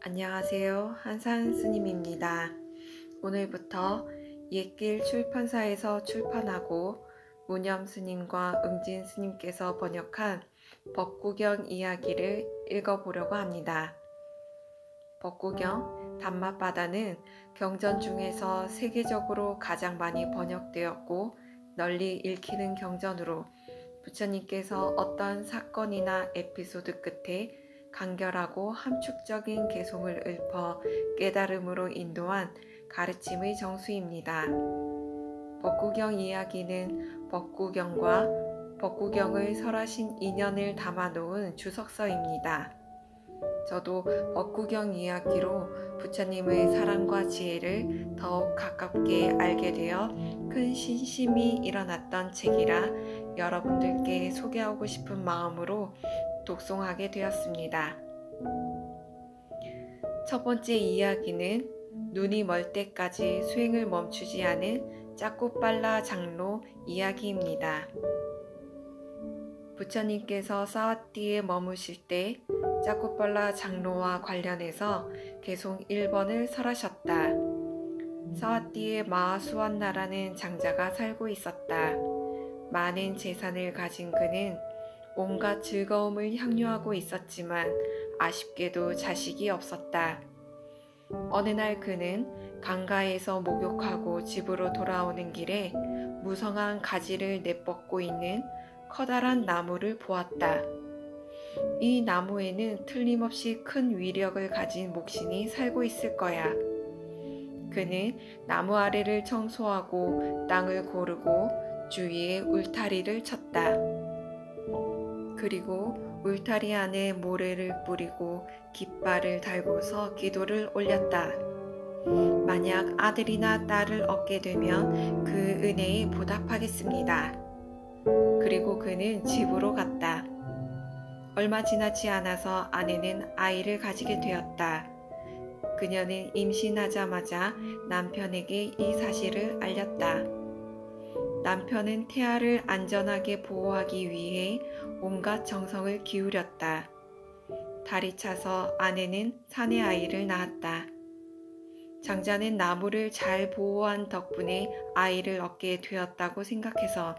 안녕하세요. 한산 스님입니다. 오늘부터 옛길 출판사에서 출판하고 무념 스님과 응진 스님께서 번역한 법구경 이야기를 읽어보려고 합니다. 법구경 단맛바다는 경전 중에서 세계적으로 가장 많이 번역되었고 널리 읽히는 경전으로 부처님께서 어떤 사건이나 에피소드 끝에 간결하고 함축적인 개송을 읊어 깨달음으로 인도한 가르침의 정수입니다. 법구경 이야기는 법구경과 법구경의 설하신 인연을 담아놓은 주석서입니다. 저도 법구경 이야기로 부처님의 사랑과 지혜를 더욱 가깝게 알게 되어 큰 신심이 일어났던 책이라 여러분들께 소개하고 싶은 마음으로 독송하게 되었습니다. 첫 번째 이야기는 눈이 멀 때까지 수행을 멈추지 않은 짜꾸빨라 장로 이야기입니다. 부처님께서 사와띠에 머무실 때 짜꾸빨라 장로와 관련해서 개송 1번을 설하셨다. 사와띠에 마하수완나라는 장자가 살고 있었다. 많은 재산을 가진 그는 온갖 즐거움을 향유하고 있었지만 아쉽게도 자식이 없었다. 어느 날 그는 강가에서 목욕하고 집으로 돌아오는 길에 무성한 가지를 내뻗고 있는 커다란 나무를 보았다. 이 나무에는 틀림없이 큰 위력을 가진 목신이 살고 있을 거야. 그는 나무 아래를 청소하고 땅을 고르고 주위에 울타리를 쳤다. 그리고 울타리 안에 모래를 뿌리고 깃발을 달고서 기도를 올렸다. 만약 아들이나 딸을 얻게 되면 그 은혜에 보답하겠습니다. 그리고 그는 집으로 갔다. 얼마 지나지 않아서 아내는 아이를 가지게 되었다. 그녀는 임신하자마자 남편에게 이 사실을 알렸다. 남편은 태아를 안전하게 보호하기 위해 온갖 정성을 기울였다. 달이 차서 아내는 사내 아이를 낳았다. 장자는 나무를 잘 보호한 덕분에 아이를 얻게 되었다고 생각해서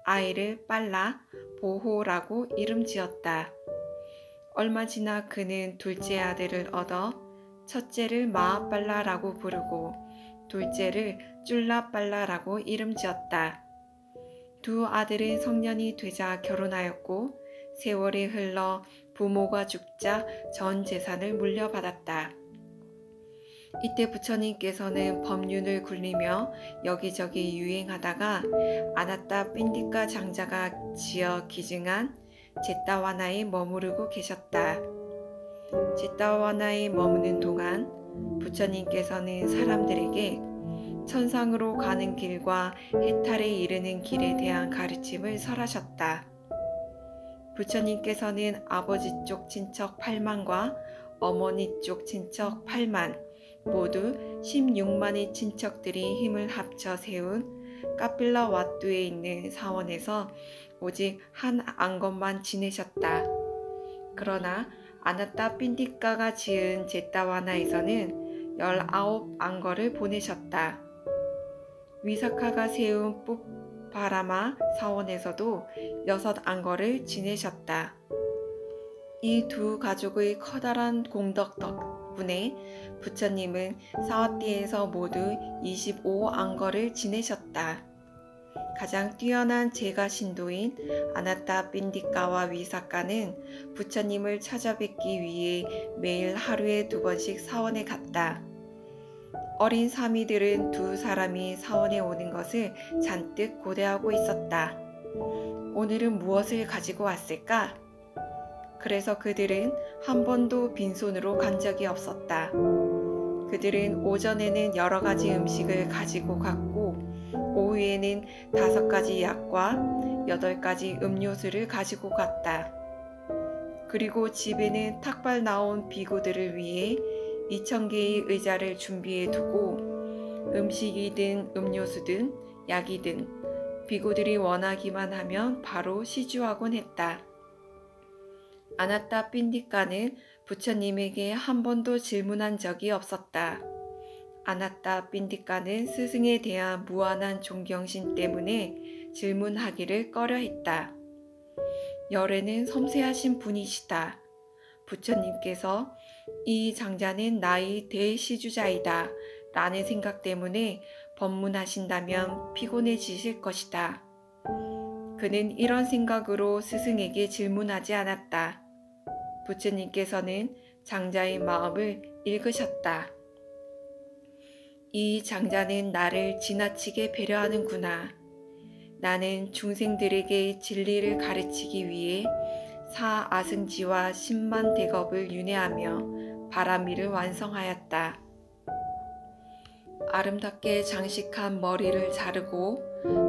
아이를 빨라 보호라고 이름 지었다. 얼마 지나 그는 둘째 아들을 얻어 첫째를 마하빨라라고 부르고 둘째를 쫄라빨라라고 이름 지었다. 두 아들은 성년이 되자 결혼하였고 세월이 흘러 부모가 죽자 전 재산을 물려받았다. 이때 부처님께서는 법륜을 굴리며 여기저기 유행하다가 아나타 핀디카 장자가 지어 기증한 제타와나에 머무르고 계셨다. 제타와나에 머무는 동안 부처님께서는 사람들에게 천상으로 가는 길과 해탈에 이르는 길에 대한 가르침을 설하셨다. 부처님께서는 아버지 쪽 친척 8만과 어머니 쪽 친척 8만, 모두 16만의 친척들이 힘을 합쳐 세운 카필라 와뚜에 있는 사원에서 오직 한 안건만 지내셨다. 그러나 아나타 핀디카가 지은 제타와나에서는 19안거를 보내셨다. 위사카가 세운 푸파라마 사원에서도 6안거를 지내셨다. 이 두 가족의 커다란 공덕 덕분에 부처님은 사와띠에서 모두 25안거를 지내셨다. 가장 뛰어난 제가 신도인 아나타 핀디카와 위사카는 부처님을 찾아뵙기 위해 매일 하루에 2번씩 사원에 갔다. 어린 사미들은 두 사람이 사원에 오는 것을 잔뜩 고대하고 있었다. 오늘은 무엇을 가지고 왔을까? 그래서 그들은 한 번도 빈손으로 간 적이 없었다. 그들은 오전에는 여러 가지 음식을 가지고 갔고 오후에는 5가지 약과 8가지 음료수를 가지고 갔다. 그리고 집에는 탁발 나온 비구들을 위해 2000개의 의자를 준비해 두고 음식이든 음료수든 약이든 비구들이 원하기만 하면 바로 시주하곤 했다. 아나타 핀디카는 부처님에게 한 번도 질문한 적이 없었다. 아나타 핀디카는 스승에 대한 무한한 존경심 때문에 질문하기를 꺼려했다. 열애는 섬세하신 분이시다. 부처님께서 이 장자는 나의 대시주자이다 라는 생각 때문에 법문하신다면 피곤해지실 것이다. 그는 이런 생각으로 스승에게 질문하지 않았다. 부처님께서는 장자의 마음을 읽으셨다. 이 장자는 나를 지나치게 배려하는구나. 나는 중생들에게 진리를 가르치기 위해 사아승지와 10만 대겁을 윤회하며 바람이를 완성하였다. 아름답게 장식한 머리를 자르고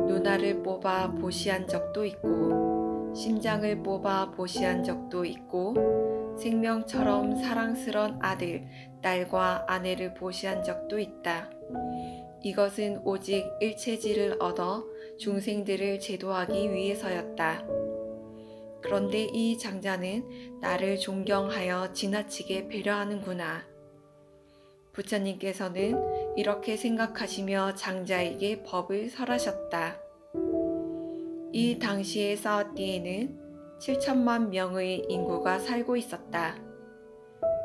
누나를 뽑아 보시한 적도 있고 심장을 뽑아 보시한 적도 있고 생명처럼 사랑스런 아들, 딸과 아내를 보시한 적도 있다. 이것은 오직 일체지를 얻어 중생들을 제도하기 위해서였다. 그런데 이 장자는 나를 존경하여 지나치게 배려하는구나. 부처님께서는 이렇게 생각하시며 장자에게 법을 설하셨다. 이 당시의 사와띠에는 7천만 명의 인구가 살고 있었다.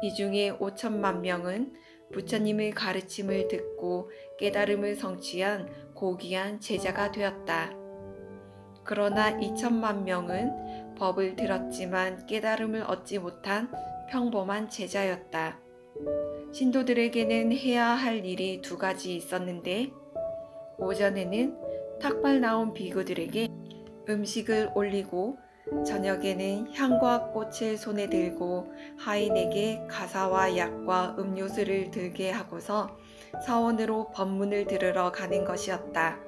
이 중에 5천만 명은 부처님의 가르침을 듣고 깨달음을 성취한 고귀한 제자가 되었다. 그러나 2천만 명은 법을 들었지만 깨달음을 얻지 못한 평범한 제자였다. 신도들에게는 해야 할 일이 두 가지 있었는데 오전에는 탁발 나온 비구들에게 음식을 올리고 저녁에는 향과 꽃을 손에 들고 하인에게 가사와 약과 음료수를 들게 하고서 사원으로 법문을 들으러 가는 것이었다.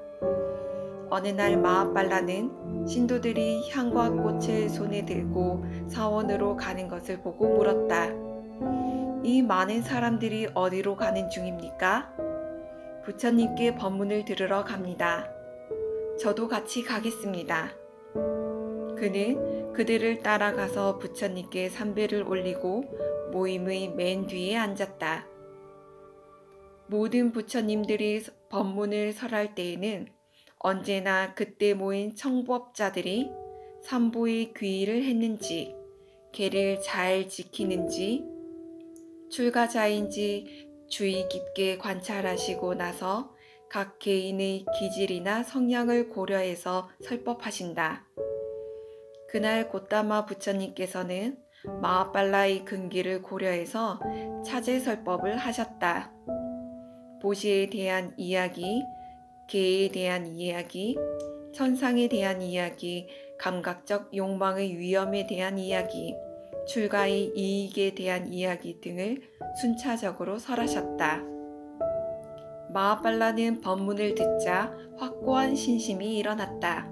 어느 날 마하빨라는 신도들이 향과 꽃을 손에 들고 사원으로 가는 것을 보고 물었다. 이 많은 사람들이 어디로 가는 중입니까? 부처님께 법문을 들으러 갑니다. 저도 같이 가겠습니다. 그는 그들을 따라가서 부처님께 삼배를 올리고 모임의 맨 뒤에 앉았다. 모든 부처님들이 법문을 설할 때에는 언제나 그때 모인 청법자들이 삼보의 귀의를 했는지, 계를 잘 지키는지, 출가자인지 주의 깊게 관찰하시고 나서 각 개인의 기질이나 성향을 고려해서 설법하신다. 그날 고타마 부처님께서는 마하빨라의 근기를 고려해서 차제설법을 하셨다. 보시에 대한 이야기, 개에 대한 이야기, 천상에 대한 이야기, 감각적 욕망의 위험에 대한 이야기, 출가의 이익에 대한 이야기 등을 순차적으로 설하셨다. 마하빨라는 법문을 듣자 확고한 신심이 일어났다.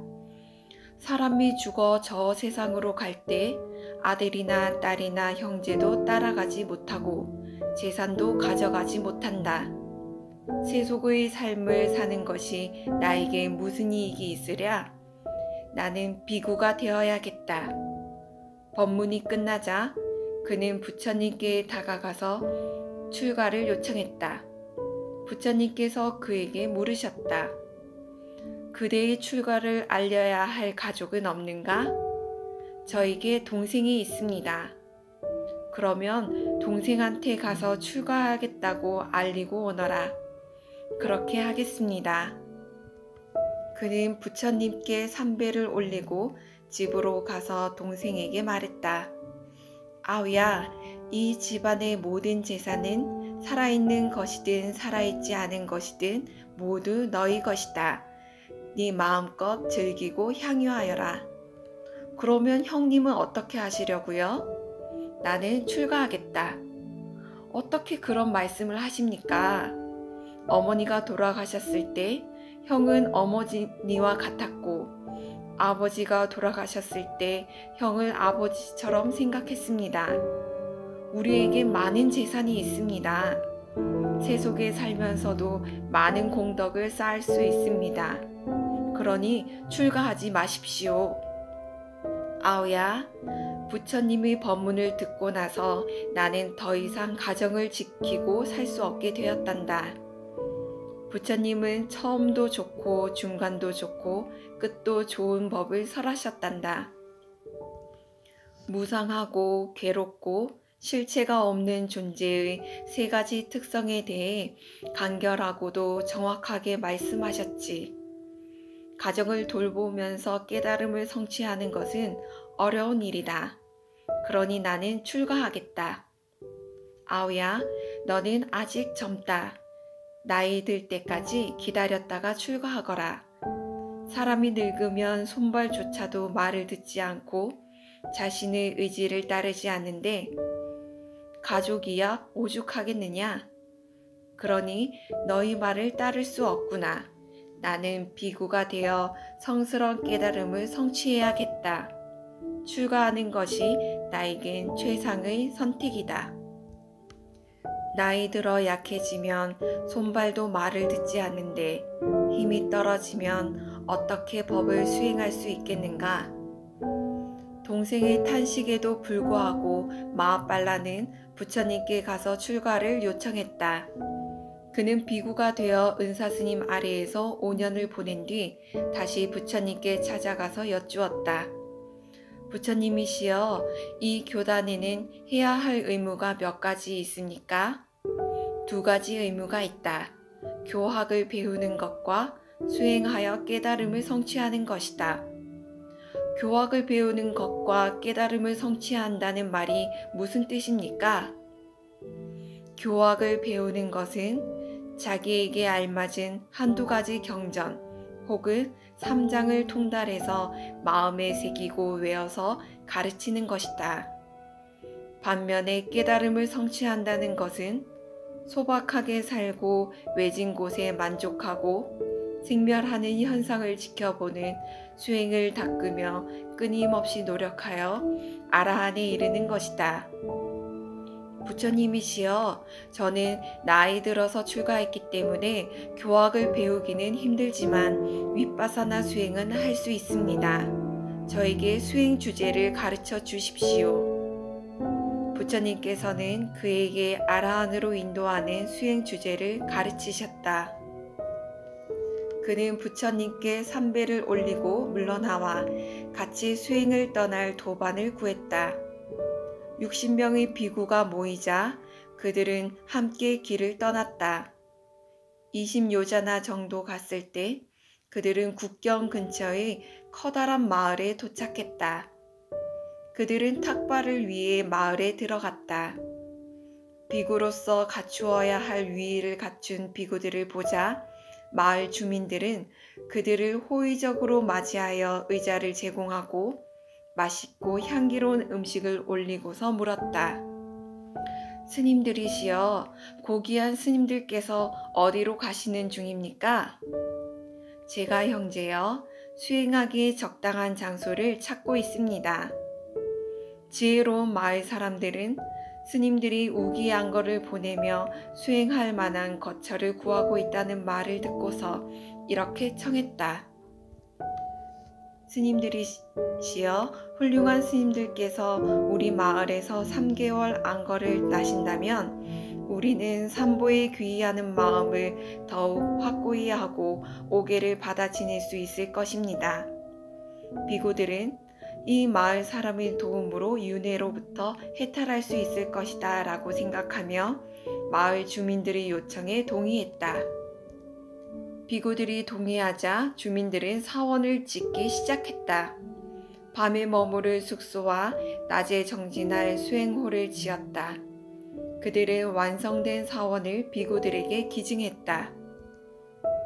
사람이 죽어 저 세상으로 갈 때 아들이나 딸이나 형제도 따라가지 못하고 재산도 가져가지 못한다. 세속의 삶을 사는 것이 나에게 무슨 이익이 있으랴? 나는 비구가 되어야겠다. 법문이 끝나자 그는 부처님께 다가가서 출가를 요청했다. 부처님께서 그에게 물으셨다. 그대의 출가를 알려야 할 가족은 없는가? 저에게 동생이 있습니다. 그러면 동생한테 가서 출가하겠다고 알리고 오너라. 그렇게 하겠습니다. 그는 부처님께 삼배를 올리고 집으로 가서 동생에게 말했다. 아우야, 이 집안의 모든 재산은 살아있는 것이든 살아있지 않은 것이든 모두 너희 것이다. 네 마음껏 즐기고 향유하여라. 그러면 형님은 어떻게 하시려고요? 나는 출가하겠다. 어떻게 그런 말씀을 하십니까? 어머니가 돌아가셨을 때 형은 어머니와 같았고 아버지가 돌아가셨을 때 형을 아버지처럼 생각했습니다. 우리에겐 많은 재산이 있습니다. 세속에 살면서도 많은 공덕을 쌓을 수 있습니다. 그러니 출가하지 마십시오. 아우야, 부처님의 법문을 듣고 나서 나는 더 이상 가정을 지키고 살 수 없게 되었단다. 부처님은 처음도 좋고 중간도 좋고 끝도 좋은 법을 설하셨단다. 무상하고 괴롭고 실체가 없는 존재의 세 가지 특성에 대해 간결하고도 정확하게 말씀하셨지. 가정을 돌보면서 깨달음을 성취하는 것은 어려운 일이다. 그러니 나는 출가하겠다. 아우야, 너는 아직 젊다. 나이 들 때까지 기다렸다가 출가하거라. 사람이 늙으면 손발조차도 말을 듣지 않고 자신의 의지를 따르지 않는데 가족이야 오죽하겠느냐? 그러니 너희 말을 따를 수 없구나. 나는 비구가 되어 성스러운 깨달음을 성취해야겠다. 출가하는 것이 나에겐 최상의 선택이다. 나이 들어 약해지면 손발도 말을 듣지 않는데 힘이 떨어지면 어떻게 법을 수행할 수 있겠는가? 동생의 탄식에도 불구하고 마하빨라는 부처님께 가서 출가를 요청했다. 그는 비구가 되어 은사스님 아래에서 5년을 보낸 뒤 다시 부처님께 찾아가서 여쭈었다. 부처님이시여, 이 교단에는 해야 할 의무가 몇 가지 있습니까? 2가지 의무가 있다. 교학을 배우는 것과 수행하여 깨달음을 성취하는 것이다. 교학을 배우는 것과 깨달음을 성취한다는 말이 무슨 뜻입니까? 교학을 배우는 것은 자기에게 알맞은 1-2가지 경전 혹은 3장을 통달해서 마음에 새기고 외워서 가르치는 것이다. 반면에 깨달음을 성취한다는 것은 소박하게 살고 외진 곳에 만족하고 생멸하는 현상을 지켜보는 수행을 닦으며 끊임없이 노력하여 아라한에 이르는 것이다. 부처님이시여, 저는 나이 들어서 출가했기 때문에 교학을 배우기는 힘들지만 윗바사나 수행은 할 수 있습니다. 저에게 수행 주제를 가르쳐 주십시오. 부처님께서는 그에게 아라한으로 인도하는 수행 주제를 가르치셨다. 그는 부처님께 삼배를 올리고 물러나와 같이 수행을 떠날 도반을 구했다. 60명의 비구가 모이자 그들은 함께 길을 떠났다. 20요자나 정도 갔을 때 그들은 국경 근처의 커다란 마을에 도착했다. 그들은 탁발을 위해 마을에 들어갔다. 비구로서 갖추어야 할 위의를 갖춘 비구들을 보자 마을 주민들은 그들을 호의적으로 맞이하여 의자를 제공하고 맛있고 향기로운 음식을 올리고서 물었다. 스님들이시여, 고귀한 스님들께서 어디로 가시는 중입니까? 제가 형제여, 수행하기에 적당한 장소를 찾고 있습니다. 지혜로운 마을 사람들은 스님들이 우기양거를 보내며 수행할 만한 거처를 구하고 있다는 말을 듣고서 이렇게 청했다. 스님들이시여, 훌륭한 스님들께서 우리 마을에서 3개월 안거를 나신다면 우리는 삼보에 귀의하는 마음을 더욱 확고히 하고 오계를 받아 지낼 수 있을 것입니다. 비구들은 이 마을 사람의 도움으로 윤회로부터 해탈할 수 있을 것이다 라고 생각하며 마을 주민들의 요청에 동의했다. 비구들이 동의하자 주민들은 사원을 짓기 시작했다. 밤에 머무를 숙소와 낮에 정진할 수행호를 지었다. 그들은 완성된 사원을 비구들에게 기증했다.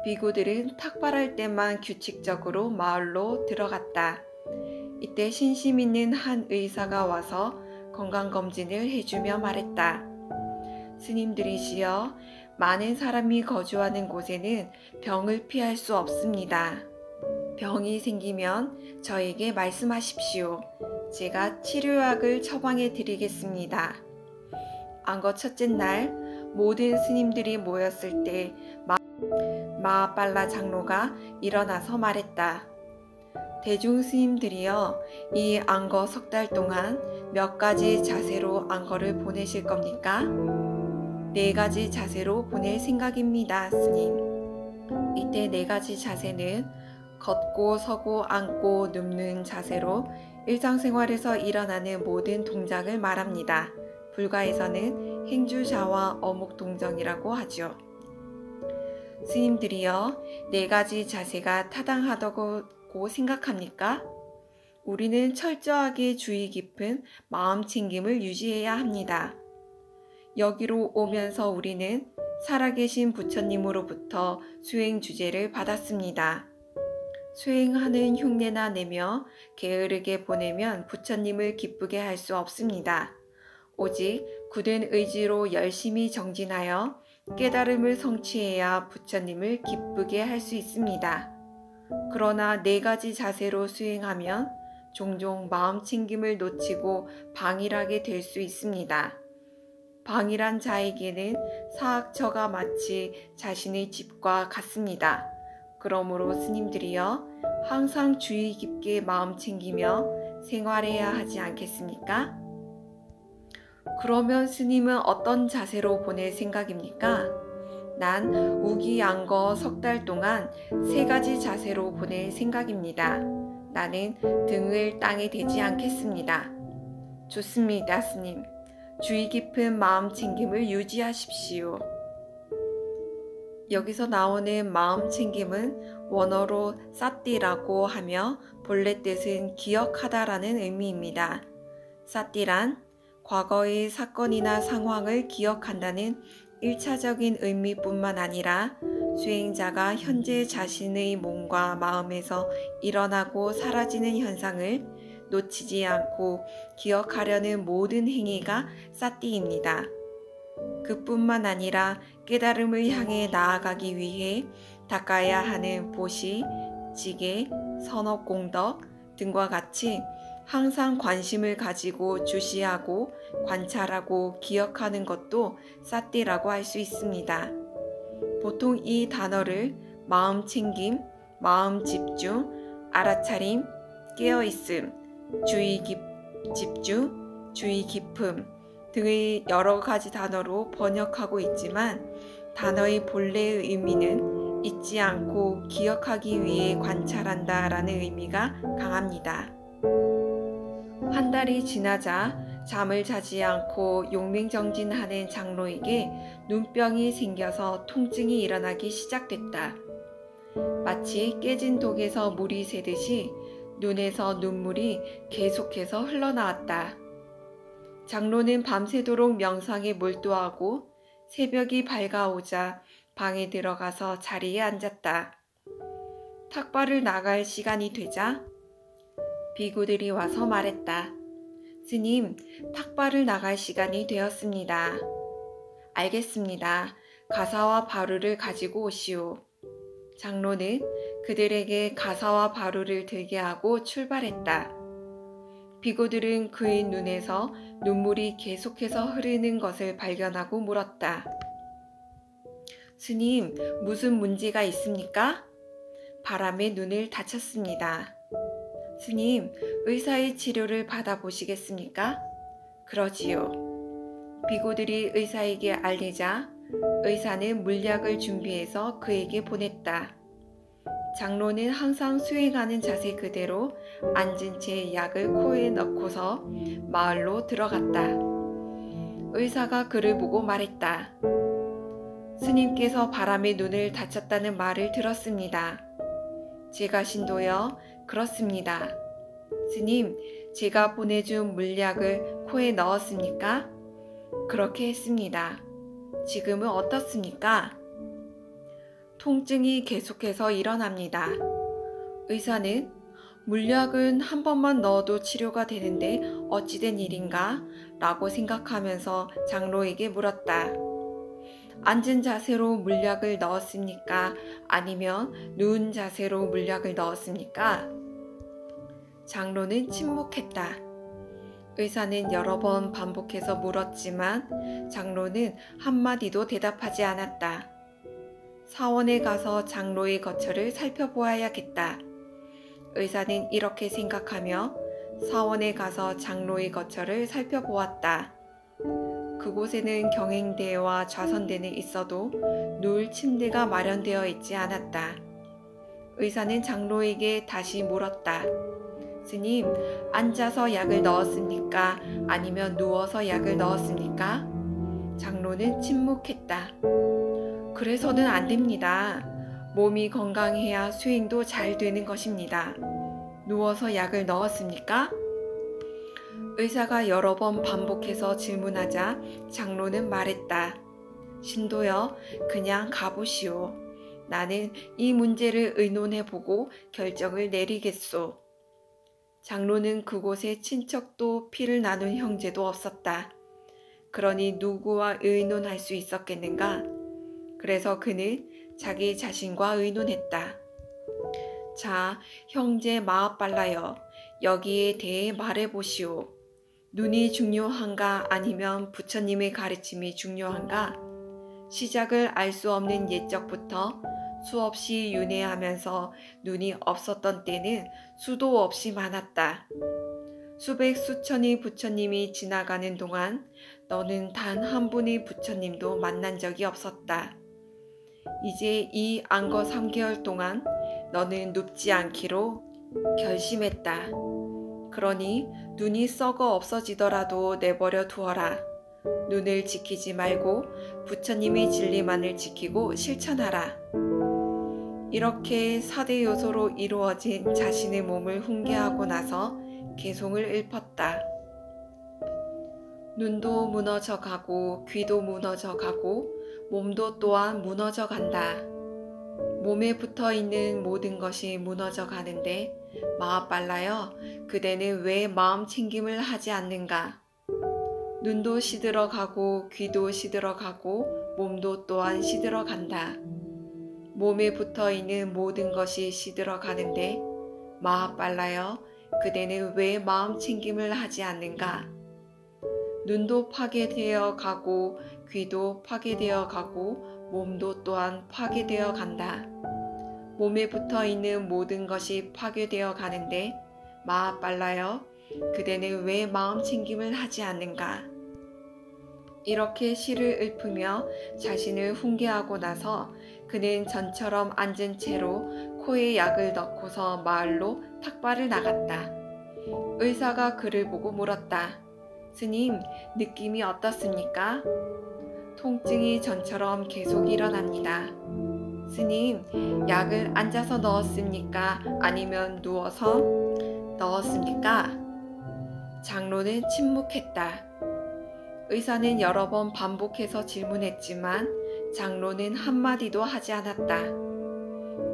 비구들은 탁발할 때만 규칙적으로 마을로 들어갔다. 이때 신심 있는 한 의사가 와서 건강검진을 해주며 말했다. 스님들이시여, 많은 사람이 거주하는 곳에는 병을 피할 수 없습니다. 병이 생기면 저에게 말씀하십시오. 제가 치료약을 처방해 드리겠습니다. 안거 첫째 날 모든 스님들이 모였을 때 마하빨라 장로가 일어나서 말했다. 대중 스님들이여, 이 안거 석 달 동안 몇 가지 자세로 안거를 보내실 겁니까? 4가지 자세로 보낼 생각입니다, 스님. 이때 4가지 자세는 걷고 서고 앉고 눕는 자세로 일상생활에서 일어나는 모든 동작을 말합니다. 불가에서는 행주자와 어묵동정이라고 하죠. 스님들이여, 4가지 자세가 타당하다고 생각합니까? 우리는 철저하게 주의 깊은 마음 챙김을 유지해야 합니다. 여기로 오면서 우리는 살아계신 부처님으로부터 수행 주제를 받았습니다. 수행하는 흉내나 내며 게으르게 보내면 부처님을 기쁘게 할 수 없습니다. 오직 굳은 의지로 열심히 정진하여 깨달음을 성취해야 부처님을 기쁘게 할 수 있습니다. 그러나 4가지 자세로 수행하면 종종 마음 챙김을 놓치고 방일하게 될 수 있습니다. 방일한 자에게는 사학처가 마치 자신의 집과 같습니다. 그러므로 스님들이여, 항상 주의 깊게 마음 챙기며 생활해야 하지 않겠습니까? 그러면 스님은 어떤 자세로 보낼 생각입니까? 난 우기안거 석 달 동안 3가지 자세로 보낼 생각입니다. 나는 등을 땅에 대지 않겠습니다. 좋습니다, 스님. 주의 깊은 마음 챙김을 유지하십시오. 여기서 나오는 마음 챙김은 원어로 사띠라고 하며 본래 뜻은 기억하다라는 의미입니다. 사띠란 과거의 사건이나 상황을 기억한다는 1차적인 의미뿐만 아니라 수행자가 현재 자신의 몸과 마음에서 일어나고 사라지는 현상을 놓치지 않고 기억하려는 모든 행위가 사띠입니다. 그뿐만 아니라 깨달음을 향해 나아가기 위해 닦아야 하는 보시, 지계, 선업공덕 등과 같이 항상 관심을 가지고 주시하고 관찰하고 기억하는 것도 사띠라고 할 수 있습니다. 보통 이 단어를 마음 챙김, 마음 집중, 알아차림, 깨어있음, 집중, 주의 깊음 등의 여러 가지 단어로 번역하고 있지만 단어의 본래의 의미는 잊지 않고 기억하기 위해 관찰한다 라는 의미가 강합니다. 한 달이 지나자 잠을 자지 않고 용맹정진하는 장로에게 눈병이 생겨서 통증이 일어나기 시작됐다. 마치 깨진 독에서 물이 새듯이 눈에서 눈물이 계속해서 흘러나왔다. 장로는 밤새도록 명상에 몰두하고 새벽이 밝아오자 방에 들어가서 자리에 앉았다. 탁발을 나갈 시간이 되자 비구들이 와서 말했다. 스님, 탁발을 나갈 시간이 되었습니다. 알겠습니다. 가사와 바루를 가지고 오시오. 장로는 그들에게 가사와 바루를 들게 하고 출발했다. 비구들은 그의 눈에서 눈물이 계속해서 흐르는 것을 발견하고 물었다. 스님, 무슨 문제가 있습니까? 바람에 눈을 다쳤습니다. 스님, 의사의 치료를 받아보시겠습니까? 그러지요. 비구들이 의사에게 알리자 의사는 물약을 준비해서 그에게 보냈다. 장로는 항상 수행하는 자세 그대로 앉은 채 약을 코에 넣고서 마을로 들어갔다. 의사가 그를 보고 말했다. 스님께서 바람에 눈을 다쳤다는 말을 들었습니다. 제가 신도여, 그렇습니다. 스님, 제가 보내준 물약을 코에 넣었습니까? 그렇게 했습니다. 지금은 어떻습니까? 통증이 계속해서 일어납니다. 의사는 물약은 한 번만 넣어도 치료가 되는데 어찌된 일인가? 라고 생각하면서 장로에게 물었다. 앉은 자세로 물약을 넣었습니까? 아니면 누운 자세로 물약을 넣었습니까? 장로는 침묵했다. 의사는 여러 번 반복해서 물었지만 장로는 한마디도 대답하지 않았다. 사원에 가서 장로의 거처를 살펴보아야겠다. 의사는 이렇게 생각하며 사원에 가서 장로의 거처를 살펴보았다. 그곳에는 경행대와 좌선대는 있어도 누울 침대가 마련되어 있지 않았다. 의사는 장로에게 다시 물었다. 스님, 앉아서 약을 넣었습니까? 아니면 누워서 약을 넣었습니까? 장로는 침묵했다. 그래서는 안 됩니다. 몸이 건강해야 수행도 잘 되는 것입니다. 누워서 약을 넣었습니까? 의사가 여러 번 반복해서 질문하자 장로는 말했다. 신도여, 그냥 가보시오. 나는 이 문제를 의논해보고 결정을 내리겠소. 장로는 그곳에 친척도 피를 나눈 형제도 없었다. 그러니 누구와 의논할 수 있었겠는가? 그래서 그는 자기 자신과 의논했다. 자, 형제 마압발라여, 여기에 대해 말해보시오. 눈이 중요한가 아니면 부처님의 가르침이 중요한가? 시작을 알 수 없는 옛적부터 수없이 윤회하면서 눈이 없었던 때는 수도 없이 많았다. 수백 수천의 부처님이 지나가는 동안 너는 단 한 분의 부처님도 만난 적이 없었다. 이제 이 안거 3개월 동안 너는 눕지 않기로 결심했다. 그러니 눈이 썩어 없어지더라도 내버려 두어라. 눈을 지키지 말고 부처님의 진리만을 지키고 실천하라. 이렇게 4대 요소로 이루어진 자신의 몸을 훈계하고 나서 개송을 읊었다. 눈도 무너져 가고 귀도 무너져 가고 몸도 또한 무너져 간다. 몸에 붙어 있는 모든 것이 무너져 가는데 마압발라여, 그대는 왜 마음 챙김을 하지 않는가? 눈도 시들어 가고 귀도 시들어 가고 몸도 또한 시들어 간다. 몸에 붙어 있는 모든 것이 시들어 가는데 마압발라여, 그대는 왜 마음 챙김을 하지 않는가? 눈도 파괴되어 가고 귀도 파괴되어 가고 몸도 또한 파괴되어 간다. 몸에 붙어 있는 모든 것이 파괴되어 가는데 마압발라여, 그대는 왜 마음 챙김을 하지 않는가? 이렇게 시를 읊으며 자신을 훈계하고 나서 그는 전처럼 앉은 채로 코에 약을 넣고서 마을로 탁발을 나갔다. 의사가 그를 보고 물었다. 스님, 느낌이 어떻습니까? 통증이 전처럼 계속 일어납니다. 스님, 약을 앉아서 넣었습니까? 아니면 누워서 넣었습니까? 장로는 침묵했다. 의사는 여러 번 반복해서 질문했지만 장로는 한마디도 하지 않았다.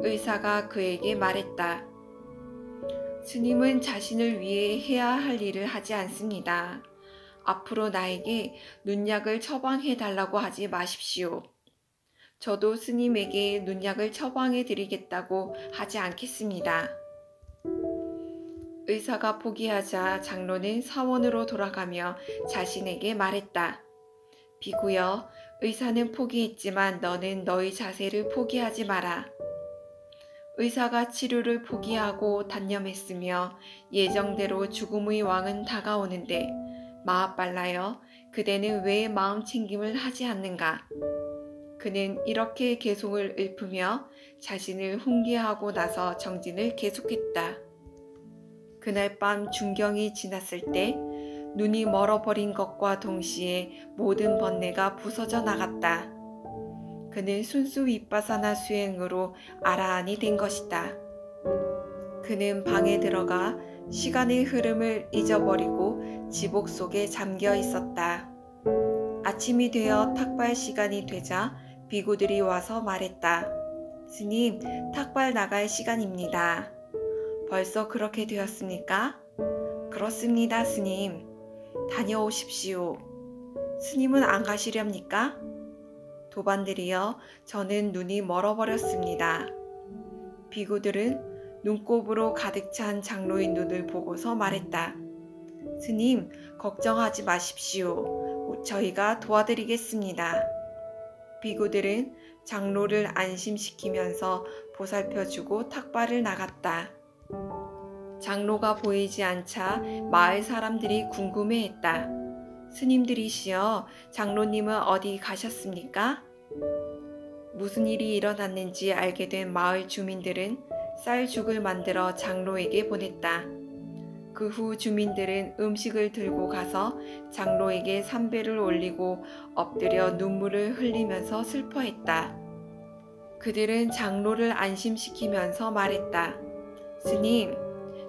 의사가 그에게 말했다. 스님은 자신을 위해 해야 할 일을 하지 않습니다. 앞으로 나에게 눈약을 처방해 달라고 하지 마십시오. 저도 스님에게 눈약을 처방해 드리겠다고 하지 않겠습니다. 의사가 포기하자 장로는 사원으로 돌아가며 자신에게 말했다. 비구여, 의사는 포기했지만 너는 너의 자세를 포기하지 마라. 의사가 치료를 포기하고 단념했으며 예정대로 죽음의 왕은 다가오는데 마압발라여, 그대는 왜 마음 챙김을 하지 않는가? 그는 이렇게 개송을 읊으며 자신을 훈계하고 나서 정진을 계속했다. 그날 밤 중경이 지났을 때 눈이 멀어버린 것과 동시에 모든 번뇌가 부서져 나갔다. 그는 순수 윗바사나 수행으로 아라한이 된 것이다. 그는 방에 들어가 시간의 흐름을 잊어버리고 지복 속에 잠겨 있었다. 아침이 되어 탁발 시간이 되자 비구들이 와서 말했다. 스님, 탁발 나갈 시간입니다. 벌써 그렇게 되었습니까? 그렇습니다, 스님. 다녀오십시오. 스님은 안 가시렵니까? 도반들이여, 저는 눈이 멀어버렸습니다. 비구들은 눈곱으로 가득 찬 장로의 눈을 보고서 말했다. 스님, 걱정하지 마십시오. 저희가 도와드리겠습니다. 비구들은 장로를 안심시키면서 보살펴주고 탁발을 나갔다. 장로가 보이지 않자 마을 사람들이 궁금해했다. 스님들이시여, 장로님은 어디 가셨습니까? 무슨 일이 일어났는지 알게 된 마을 주민들은 쌀죽을 만들어 장로에게 보냈다. 그 후 주민들은 음식을 들고 가서 장로에게 삼배를 올리고 엎드려 눈물을 흘리면서 슬퍼했다. 그들은 장로를 안심시키면서 말했다. 스님,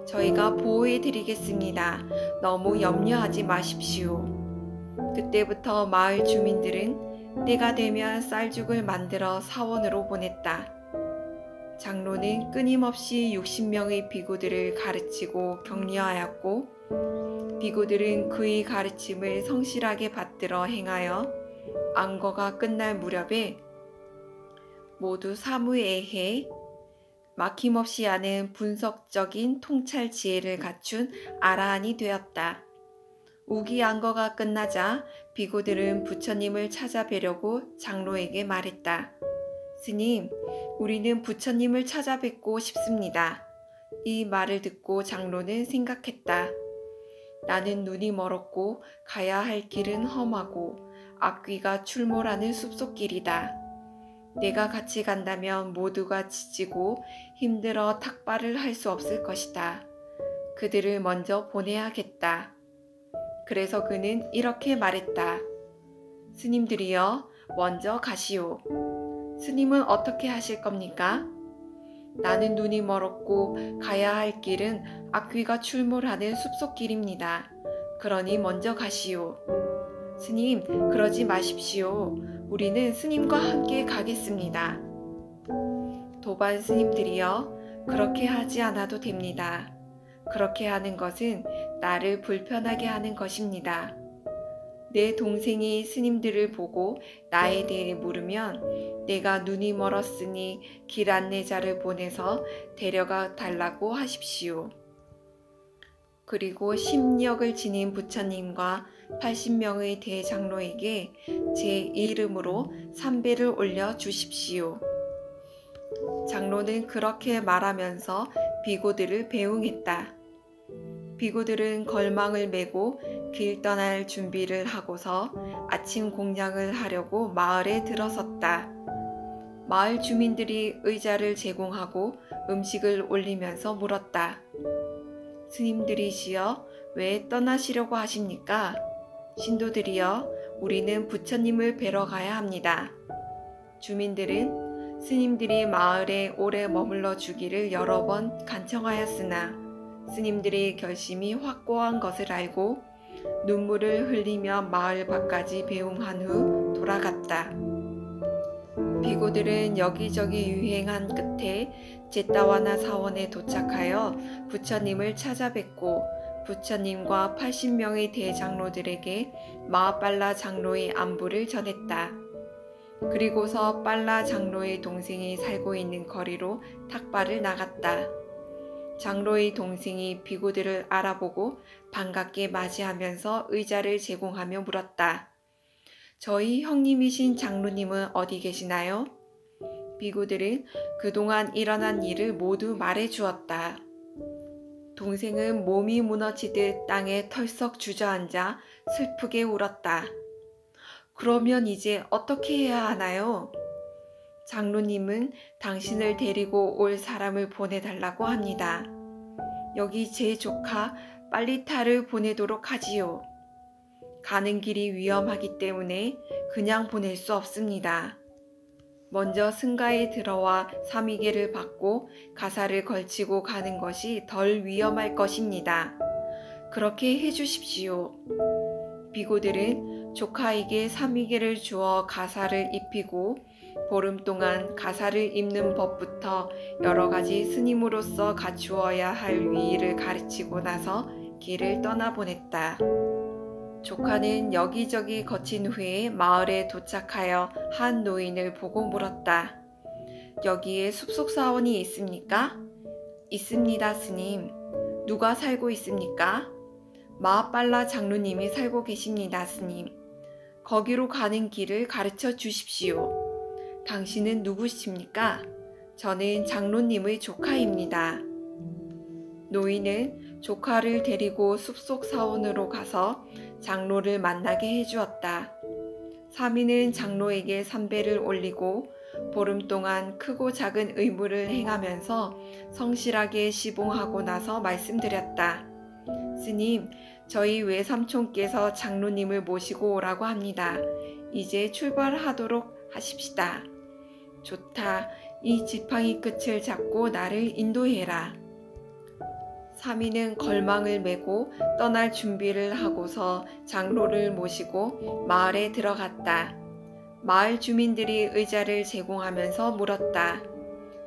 저희가 보호해 드리겠습니다. 너무 염려하지 마십시오. 그때부터 마을 주민들은 때가 되면 쌀죽을 만들어 사원으로 보냈다. 장로는 끊임없이 60명의 비구들을 가르치고 격려하였고, 비구들은 그의 가르침을 성실하게 받들어 행하여 안거가 끝날 무렵에 모두 사무예해, 막힘없이 하는 분석적인 통찰 지혜를 갖춘 아라한이 되었다. 우기 안거가 끝나자 비구들은 부처님을 찾아뵈려고 장로에게 말했다. 스님, 우리는 부처님을 찾아뵙고 싶습니다. 이 말을 듣고 장로는 생각했다. 나는 눈이 멀었고 가야 할 길은 험하고 악귀가 출몰하는 숲속길이다. 내가 같이 간다면 모두가 지치고 힘들어 탁발을 할 수 없을 것이다. 그들을 먼저 보내야겠다. 그래서 그는 이렇게 말했다. 스님들이여, 먼저 가시오. 스님은 어떻게 하실 겁니까? 나는 눈이 멀었고 가야 할 길은 악귀가 출몰하는 숲속길입니다. 그러니 먼저 가시오. 스님, 그러지 마십시오. 우리는 스님과 함께 가겠습니다. 도반 스님들이여, 그렇게 하지 않아도 됩니다. 그렇게 하는 것은 나를 불편하게 하는 것입니다. 내 동생이 스님들을 보고 나에 대해 물으면 내가 눈이 멀었으니 길 안내자를 보내서 데려가 달라고 하십시오. 그리고 심력을 지닌 부처님과 80명의 대장로에게 제 이름으로 삼배를 올려 주십시오. 장로는 그렇게 말하면서 비구들을 배웅했다. 비구들은 걸망을 메고 길 떠날 준비를 하고서 아침 공양을 하려고 마을에 들어섰다. 마을 주민들이 의자를 제공하고 음식을 올리면서 물었다. 스님들이시여, 왜 떠나시려고 하십니까? 신도들이여, 우리는 부처님을 뵈러 가야 합니다. 주민들은 스님들이 마을에 오래 머물러 주기를 여러 번 간청하였으나 스님들의 결심이 확고한 것을 알고 눈물을 흘리며 마을 밖까지 배웅한 후 돌아갔다. 비구들은 여기저기 유행한 끝에 제타와나 사원에 도착하여 부처님을 찾아뵙고 부처님과 80명의 대장로들에게 마하빨라 장로의 안부를 전했다. 그리고서 빨라 장로의 동생이 살고 있는 거리로 탁발을 나갔다. 장로의 동생이 비구들을 알아보고 반갑게 맞이하면서 의자를 제공하며 물었다. 저희 형님이신 장로님은 어디 계시나요? 비구들은 그동안 일어난 일을 모두 말해 주었다. 동생은 몸이 무너지듯 땅에 털썩 주저앉아 슬프게 울었다. 그러면 이제 어떻게 해야 하나요? 장로님은 당신을 데리고 올 사람을 보내달라고 합니다. 여기 제 조카 빨리타를 보내도록 하지요. 가는 길이 위험하기 때문에 그냥 보낼 수 없습니다. 먼저 승가에 들어와 삼위계를 받고 가사를 걸치고 가는 것이 덜 위험할 것입니다. 그렇게 해주십시오. 비구들은 조카에게 삼위계를 주어 가사를 입히고 보름 동안 가사를 입는 법부터 여러 가지 스님으로서 갖추어야 할 위의를 가르치고 나서 길을 떠나보냈다. 조카는 여기저기 거친 후에 마을에 도착하여 한 노인을 보고 물었다. 여기에 숲속 사원이 있습니까? 있습니다, 스님. 누가 살고 있습니까? 마하빨라 장로님이 살고 계십니다, 스님. 거기로 가는 길을 가르쳐 주십시오. 당신은 누구십니까? 저는 장로님의 조카입니다. 노인은 조카를 데리고 숲속 사원으로 가서 장로를 만나게 해주었다. 사미는 장로에게 삼배를 올리고 보름 동안 크고 작은 의무를 행하면서 성실하게 시봉하고 나서 말씀드렸다. 스님, 저희 외삼촌께서 장로님을 모시고 오라고 합니다. 이제 출발하도록 하십시다. 좋다. 이 지팡이 끝을 잡고 나를 인도해라. 사미는 걸망을 메고 떠날 준비를 하고서 장로를 모시고 마을에 들어갔다. 마을 주민들이 의자를 제공하면서 물었다.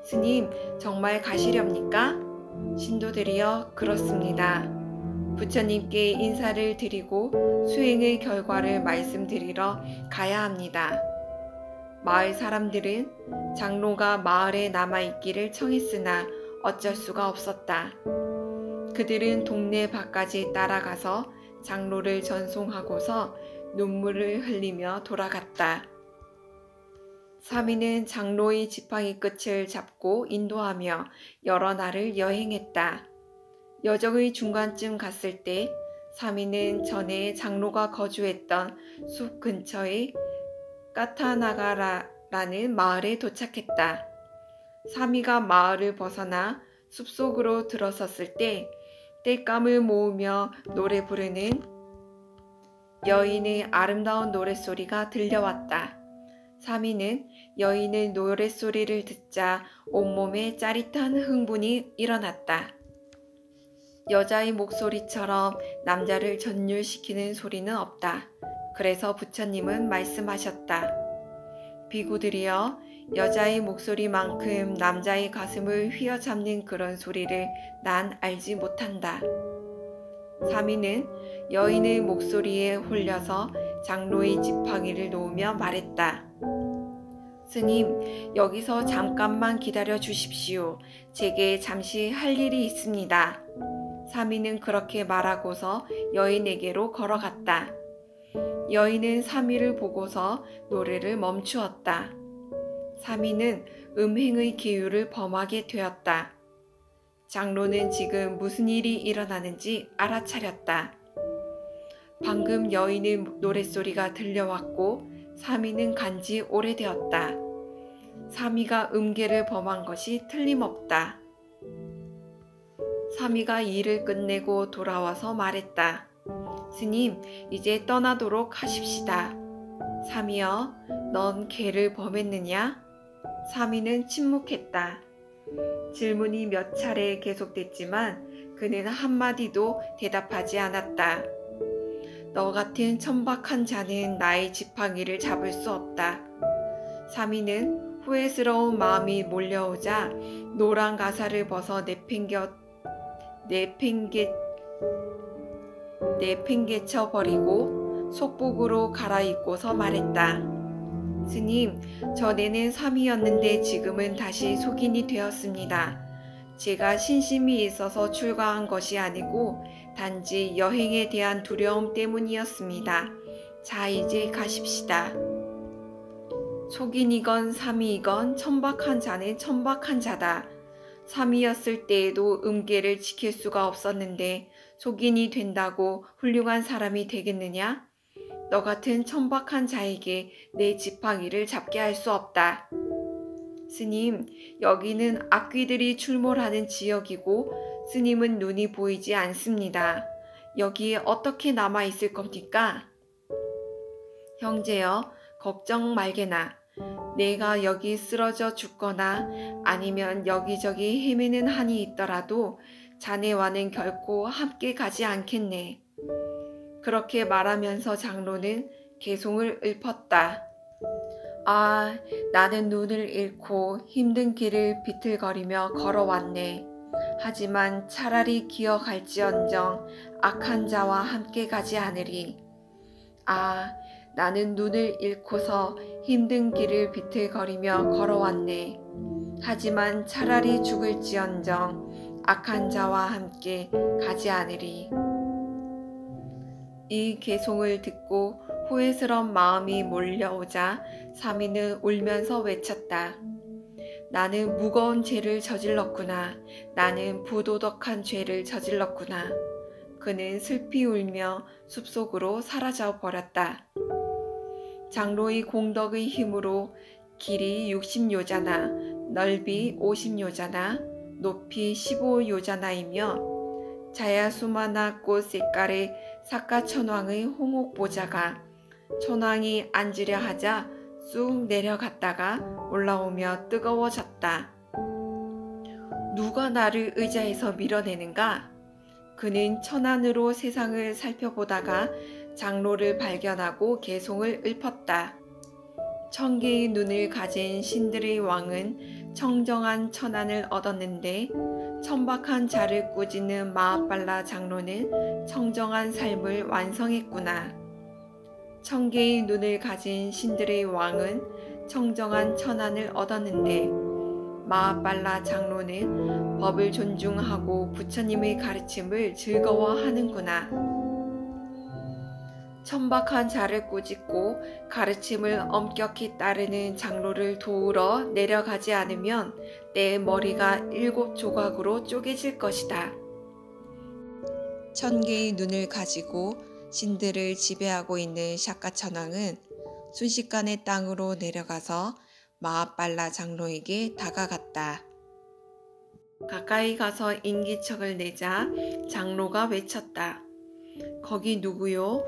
스님, 정말 가시렵니까? 신도들이여, 그렇습니다. 부처님께 인사를 드리고 수행의 결과를 말씀드리러 가야 합니다. 마을 사람들은 장로가 마을에 남아있기를 청했으나 어쩔 수가 없었다. 그들은 동네 밖까지 따라가서 장로를 전송하고서 눈물을 흘리며 돌아갔다. 사미는 장로의 지팡이 끝을 잡고 인도하며 여러 날을 여행했다. 여정의 중간쯤 갔을 때 사미는 전에 장로가 거주했던 숲 근처의 까타나가라라는 마을에 도착했다. 사미가 마을을 벗어나 숲속으로 들어섰을 때 땔감을 모으며 노래 부르는 여인의 아름다운 노랫소리가 들려왔다. 사미는 여인의 노랫소리를 듣자 온몸에 짜릿한 흥분이 일어났다. 여자의 목소리처럼 남자를 전율시키는 소리는 없다. 그래서 부처님은 말씀하셨다. 비구들이여, 여자의 목소리만큼 남자의 가슴을 휘어잡는 그런 소리를 난 알지 못한다. 사미는 여인의 목소리에 홀려서 장로의 지팡이를 놓으며 말했다. 스님, 여기서 잠깐만 기다려 주십시오. 제게 잠시 할 일이 있습니다. 사미는 그렇게 말하고서 여인에게로 걸어갔다. 여인은 사미를 보고서 노래를 멈추었다. 사미는 음행의 기유를 범하게 되었다. 장로는 지금 무슨 일이 일어나는지 알아차렸다. 방금 여인의 노랫소리가 들려왔고 사미는 간지 오래되었다. 사미가 음계를 범한 것이 틀림없다. 사미가 일을 끝내고 돌아와서 말했다. 스님, 이제 떠나도록 하십시다. 사미여, 넌 계를 범했느냐? 사미는 침묵했다. 질문이 몇 차례 계속됐지만 그는 한마디도 대답하지 않았다. 너 같은 천박한 자는 나의 지팡이를 잡을 수 없다. 사미는 후회스러운 마음이 몰려오자 노란 가사를 벗어 내팽개쳐 버리고 속복으로 갈아입고서 말했다. 스님, 전에는 사미였는데 지금은 다시 속인이 되었습니다. 제가 신심이 있어서 출가한 것이 아니고 단지 여행에 대한 두려움 때문이었습니다. 자, 이제 가십시다. 속인이건 사미이건 천박한 자는 천박한 자다. 사미였을 때에도 음계를 지킬 수가 없었는데 속인이 된다고 훌륭한 사람이 되겠느냐? 너 같은 천박한 자에게 내 지팡이를 잡게 할 수 없다. 스님, 여기는 악귀들이 출몰하는 지역이고 스님은 눈이 보이지 않습니다. 여기에 어떻게 남아있을 겁니까? 형제여, 걱정 말게나. 내가 여기 쓰러져 죽거나 아니면 여기저기 헤매는 한이 있더라도 자네와는 결코 함께 가지 않겠네. 그렇게 말하면서 장로는 개송을 읊었다. 아, 나는 눈을 잃고 힘든 길을 비틀거리며 걸어왔네. 하지만 차라리 기어갈지언정 악한 자와 함께 가지 않으리. 아, 나는 눈을 잃고서 힘든 길을 비틀거리며 걸어왔네. 하지만 차라리 죽을지언정 악한 자와 함께 가지 않으리. 이 개송을 듣고 후회스러운 마음이 몰려오자 사미는 울면서 외쳤다. 나는 무거운 죄를 저질렀구나. 나는 부도덕한 죄를 저질렀구나. 그는 슬피 울며 숲속으로 사라져 버렸다. 장로의 공덕의 힘으로 길이 60요자나, 넓이 50요자나, 높이 15요자나이며 자야수마나 꽃 색깔의 사카천왕의 홍옥보자가 천왕이 앉으려 하자 쑥 내려갔다가 올라오며 뜨거워졌다. 누가 나를 의자에서 밀어내는가? 그는 천안으로 세상을 살펴보다가 장로를 발견하고 개송을 읊었다. 천개의 눈을 가진 신들의 왕은 청정한 천안을 얻었는데 천박한 자를 꾸짖는 마하빨라 장로는 청정한 삶을 완성했구나. 천개의 눈을 가진 신들의 왕은 청정한 천안을 얻었는데 마하빨라 장로는 법을 존중하고 부처님의 가르침을 즐거워하는구나. 천박한 자를 꾸짖고 가르침을 엄격히 따르는 장로를 도우러 내려가지 않으면 내 머리가 7조각으로 쪼개질 것이다. 천개의 눈을 가지고 신들을 지배하고 있는 샤카천왕은 순식간에 땅으로 내려가서 마하빨라 장로에게 다가갔다. 가까이 가서 인기척을 내자 장로가 외쳤다. 거기 누구요?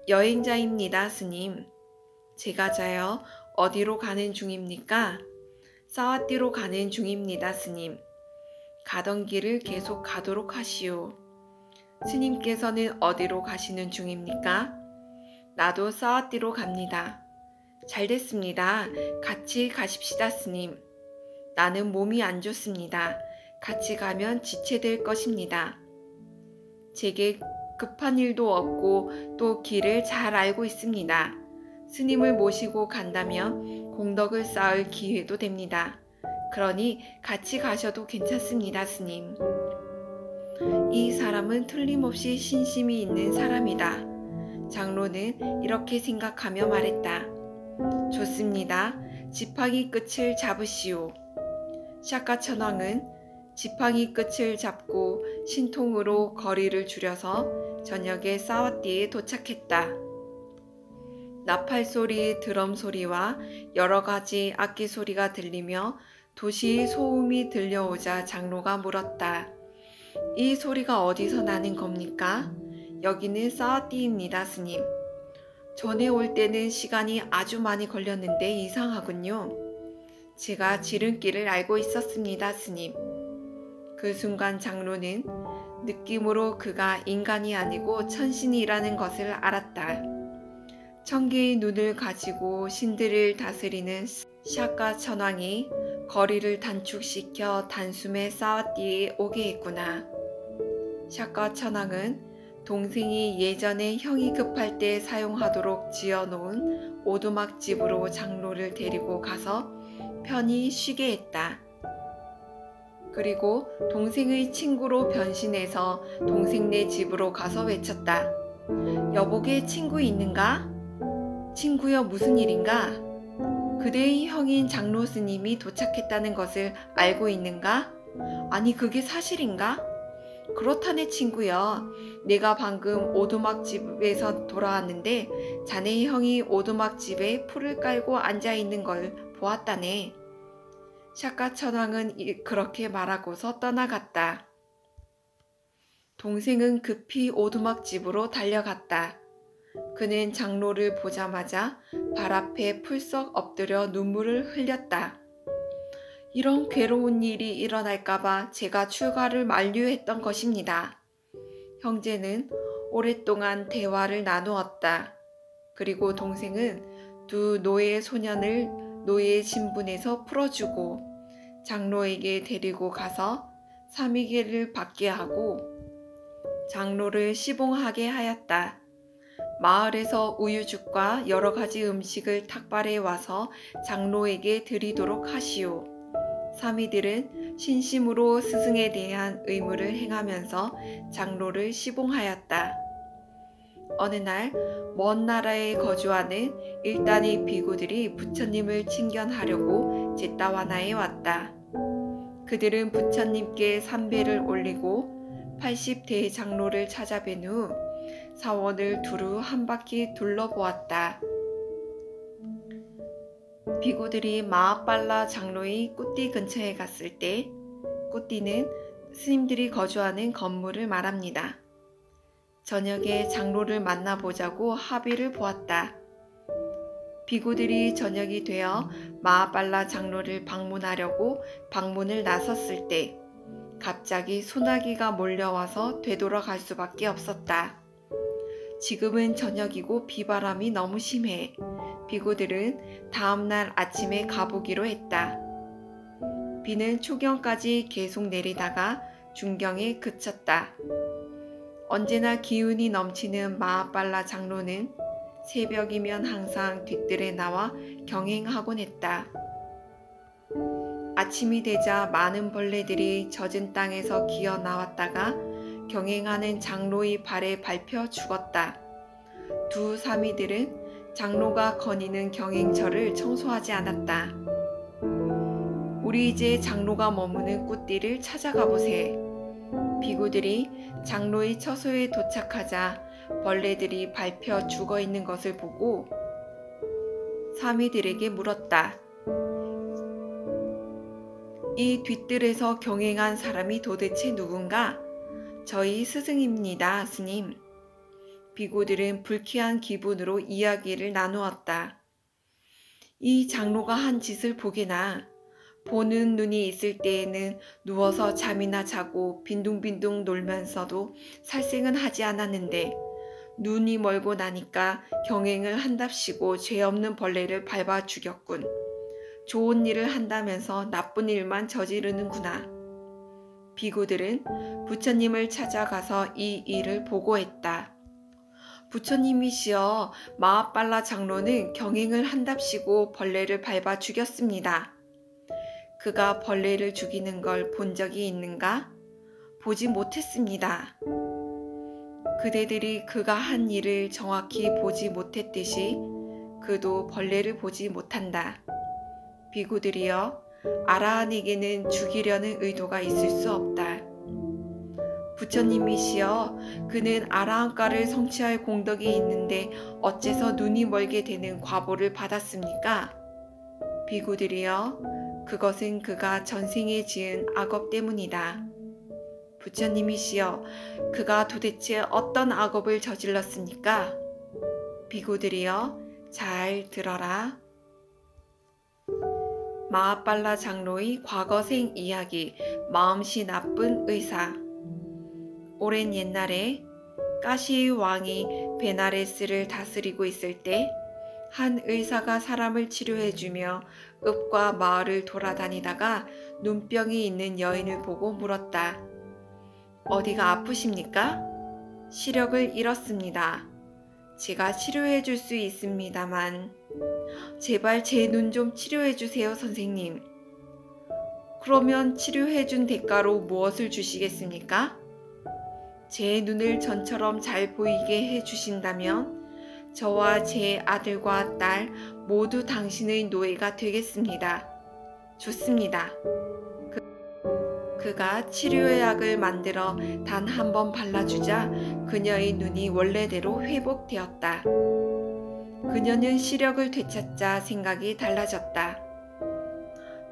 여행자입니다, 스님. 제가 자요. 어디로 가는 중입니까? 사와띠로 가는 중입니다, 스님. 가던 길을 계속 가도록 하시오. 스님께서는 어디로 가시는 중입니까? 나도 사와띠로 갑니다. 잘 됐습니다. 같이 가십시다, 스님. 나는 몸이 안 좋습니다. 같이 가면 지체될 것입니다. 제게 급한 일도 없고 또 길을 잘 알고 있습니다. 스님을 모시고 간다면 공덕을 쌓을 기회도 됩니다. 그러니 같이 가셔도 괜찮습니다, 스님. 이 사람은 틀림없이 신심이 있는 사람이다. 장로는 이렇게 생각하며 말했다. 좋습니다. 지팡이 끝을 잡으시오. 샤카천왕은 지팡이 끝을 잡고 신통으로 거리를 줄여서 저녁에 사와띠에 도착했다. 나팔 소리, 드럼 소리와 여러 가지 악기 소리가 들리며 도시 소음이 들려오자 장로가 물었다. 이 소리가 어디서 나는 겁니까? 여기는 사와띠입니다, 스님. 전에 올 때는 시간이 아주 많이 걸렸는데 이상하군요. 제가 지름길을 알고 있었습니다, 스님. 그 순간 장로는 느낌으로 그가 인간이 아니고 천신이라는 것을 알았다. 천개의 눈을 가지고 신들을 다스리는 샤카천왕이 거리를 단축시켜 단숨에 사와띠에 오게 했구나. 샤카천왕은 동생이 예전에 형이 급할 때 사용하도록 지어놓은 오두막집으로 장로를 데리고 가서 편히 쉬게 했다. 그리고 동생의 친구로 변신해서 동생네 집으로 가서 외쳤다. 여보게 친구 있는가? 친구여 무슨 일인가? 그대의 형인 장로 스님이 도착했다는 것을 알고 있는가? 아니 그게 사실인가? 그렇다네 친구여. 내가 방금 오두막집에서 돌아왔는데 자네 형이 오두막집에 풀을 깔고 앉아있는 걸 보았다네. 샤카천왕은 그렇게 말하고서 떠나갔다. 동생은 급히 오두막집으로 달려갔다. 그는 장로를 보자마자 발 앞에 풀썩 엎드려 눈물을 흘렸다. 이런 괴로운 일이 일어날까봐 제가 출가를 만류했던 것입니다. 형제는 오랫동안 대화를 나누었다. 그리고 동생은 두 노예 소년을 노예 신분에서 풀어주고 장로에게 데리고 가서 사미개를 받게 하고 장로를 시봉하게 하였다. 마을에서 우유죽과 여러 가지 음식을 탁발해 와서 장로에게 드리도록 하시오. 사미들은 신심으로 스승에 대한 의무를 행하면서 장로를 시봉하였다. 어느 날 먼 나라에 거주하는 일단의 비구들이 부처님을 친견하려고 제타와나에 왔다. 그들은 부처님께 삼배를 올리고 80대 장로를 찾아뵌 후 사원을 두루 한 바퀴 둘러보았다. 비구들이 마하빨라 장로의 꾸띠 근처에 갔을 때 꾸띠는 스님들이 거주하는 건물을 말합니다. 저녁에 장로를 만나보자고 합의를 보았다. 비구들이 저녁이 되어 마하빨라 장로를 방문하려고 방문을 나섰을 때 갑자기 소나기가 몰려와서 되돌아갈 수밖에 없었다. 지금은 저녁이고 비바람이 너무 심해. 비구들은 다음날 아침에 가보기로 했다. 비는 초경까지 계속 내리다가 중경에 그쳤다. 언제나 기운이 넘치는 마하빨라 장로는 새벽이면 항상 뒷뜰에 나와 경행하곤 했다. 아침이 되자 많은 벌레들이 젖은 땅에서 기어 나왔다가 경행하는 장로의 발에 밟혀 죽었다. 두 사미들은 장로가 거니는 경행처를 청소하지 않았다. 우리 이제 장로가 머무는 꾸띠를 찾아가 보세. 비구들이 장로의 처소에 도착하자 벌레들이 밟혀 죽어 있는 것을 보고 사미들에게 물었다. 이 뒷뜰에서 경행한 사람이 도대체 누군가? 저희 스승입니다, 스님. 비구들은 불쾌한 기분으로 이야기를 나누었다. 이 장로가 한 짓을 보게나. 보는 눈이 있을 때에는 누워서 잠이나 자고 빈둥빈둥 놀면서도 살생은 하지 않았는데 눈이 멀고 나니까 경행을 한답시고 죄 없는 벌레를 밟아 죽였군. 좋은 일을 한다면서 나쁜 일만 저지르는구나. 비구들은 부처님을 찾아가서 이 일을 보고했다. 부처님이시여, 마하빨라 장로는 경행을 한답시고 벌레를 밟아 죽였습니다. 그가 벌레를 죽이는 걸 본 적이 있는가? 보지 못했습니다. 그대들이 그가 한 일을 정확히 보지 못했듯이 그도 벌레를 보지 못한다. 비구들이여, 아라한에게는 죽이려는 의도가 있을 수 없다. 부처님이시여, 그는 아라한가를 성취할 공덕이 있는데 어째서 눈이 멀게 되는 과보를 받았습니까? 비구들이여, 그것은 그가 전생에 지은 악업 때문이다. 부처님이시여, 그가 도대체 어떤 악업을 저질렀습니까? 비구들이여, 잘 들어라. 마하빨라 장로의 과거생 이야기, 마음씨 나쁜 의사. 오랜 옛날에 까시의 왕이 베나레스를 다스리고 있을 때 한 의사가 사람을 치료해주며 읍과 마을을 돌아다니다가 눈병이 있는 여인을 보고 물었다. 어디가 아프십니까? 시력을 잃었습니다. 제가 치료해 줄 수 있습니다만 제발 제 눈 좀 치료해 주세요, 선생님. 그러면 치료해 준 대가로 무엇을 주시겠습니까? 제 눈을 전처럼 잘 보이게 해 주신다면 저와 제 아들과 딸 모두 당신의 노예가 되겠습니다. 좋습니다. 그가 치료약을 만들어 단 한 번 발라주자 그녀의 눈이 원래대로 회복되었다. 그녀는 시력을 되찾자 생각이 달라졌다.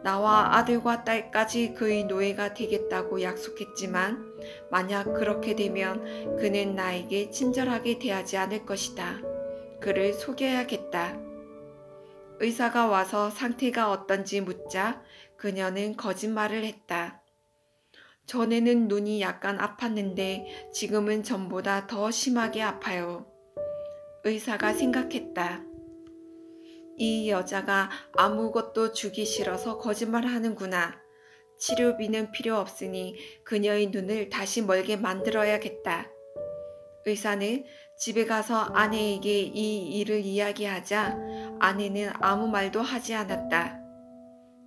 나와 아들과 딸까지 그의 노예가 되겠다고 약속했지만 만약 그렇게 되면 그는 나에게 친절하게 대하지 않을 것이다. 그를 속여야겠다. 의사가 와서 상태가 어떤지 묻자 그녀는 거짓말을 했다. 전에는 눈이 약간 아팠는데 지금은 전보다 더 심하게 아파요. 의사가 생각했다. 이 여자가 아무것도 주기 싫어서 거짓말하는구나. 치료비는 필요 없으니 그녀의 눈을 다시 멀게 만들어야겠다. 의사는 집에 가서 아내에게 이 일을 이야기하자 아내는 아무 말도 하지 않았다.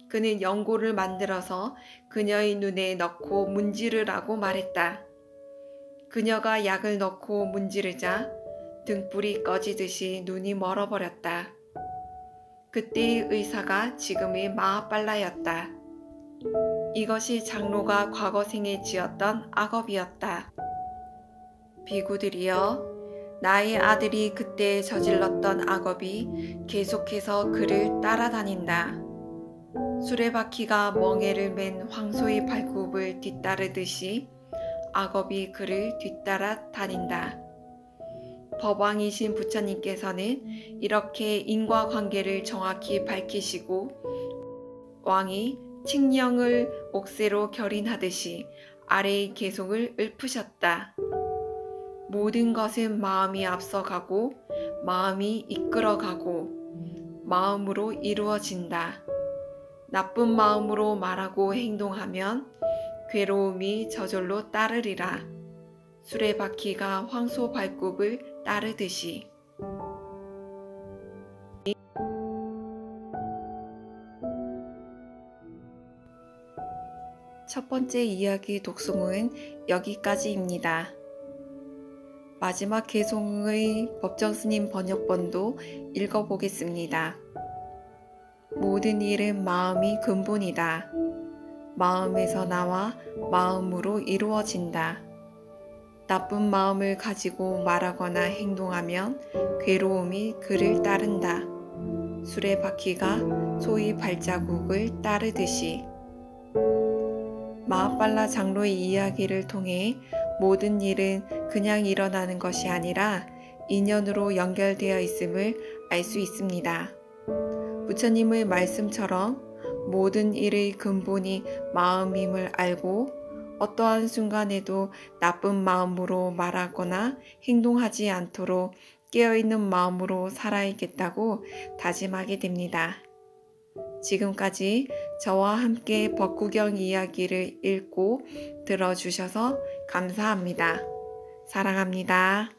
그는 연고를 만들어서 그녀의 눈에 넣고 문지르라고 말했다. 그녀가 약을 넣고 문지르자 등불이 꺼지듯이 눈이 멀어버렸다. 그때의 의사가 지금의 마하빨라였다. 이것이 장로가 과거 생에 지었던 악업이었다. 비구들이여, 나의 아들이 그때 저질렀던 악업이 계속해서 그를 따라다닌다. 수레바퀴가 멍에를 맨 황소의 발굽을 뒤따르듯이 악업이 그를 뒤따라 다닌다. 법왕이신 부처님께서는 이렇게 인과관계를 정확히 밝히시고 왕이 칙령을 옥새로 결인하듯이 아래의 계송을 읊으셨다. 모든 것은 마음이 앞서가고 마음이 이끌어가고 마음으로 이루어진다. 나쁜 마음으로 말하고 행동하면 괴로움이 저절로 따르리라. 수레바퀴가 황소 발굽을 따르듯이. 첫 번째 이야기 독송은 여기까지입니다. 마지막 개송의 법정스님 번역본도 읽어보겠습니다. 모든 일은 마음이 근본이다. 마음에서 나와 마음으로 이루어진다. 나쁜 마음을 가지고 말하거나 행동하면 괴로움이 그를 따른다. 수레바퀴가 소의 발자국을 따르듯이. 마하빨라 장로의 이야기를 통해 모든 일은 그냥 일어나는 것이 아니라 인연으로 연결되어 있음을 알 수 있습니다. 부처님의 말씀처럼 모든 일의 근본이 마음임을 알고 어떠한 순간에도 나쁜 마음으로 말하거나 행동하지 않도록 깨어있는 마음으로 살아야겠다고 다짐하게 됩니다. 지금까지 저와 함께 법구경 이야기를 읽고 들어주셔서 감사합니다. 사랑합니다.